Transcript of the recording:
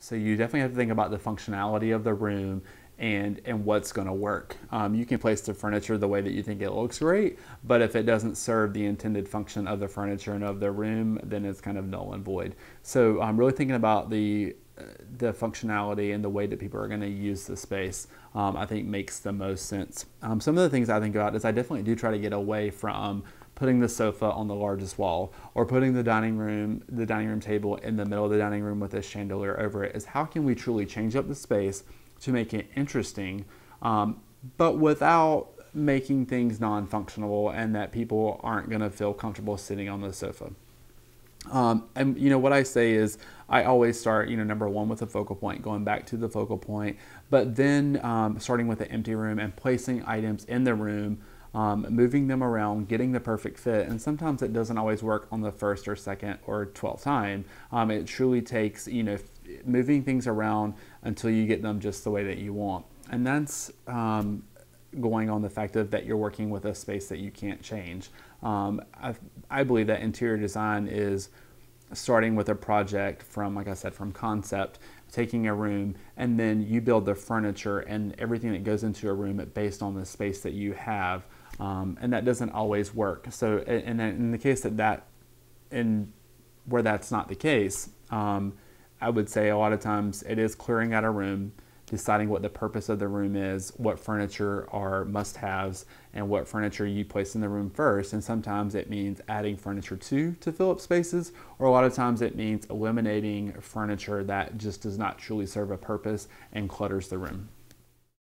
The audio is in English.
So you definitely have to think about the functionality of the room and what's going to work. You can place the furniture the way that you think it looks great, but if it doesn't serve the intended function of the furniture and of the room, then it's kind of null and void. So I'm really thinking about the functionality and the way that people are going to use the space, I think makes the most sense. Some of the things I think about is I definitely do try to get away from putting the sofa on the largest wall or putting the dining room table in the middle of the dining room with a chandelier over it. Is how can we truly change up the space to make it interesting, but without making things non-functional and that people aren't going to feel comfortable sitting on the sofa. And you know what I say is I always start, number one with a focal point, going back to the focal point, but then starting with an empty room and placing items in the room, moving them around, getting the perfect fit. And sometimes it doesn't always work on the first or second or 12th time. It truly takes, moving things around until you get them just the way that you want. And that's going on the fact of that you're working with a space that you can't change. I believe that interior design is starting with a project from, like I said, from concept, taking a room, and then you build the furniture and everything that goes into a room based on the space that you have. And that doesn't always work. So in the case where that's not the case, I would say a lot of times it is clearing out a room, deciding what the purpose of the room is, what furniture are must-haves, and what furniture you place in the room first. And sometimes it means adding furniture to fill up spaces, or a lot of times it means eliminating furniture that just does not truly serve a purpose and clutters the room.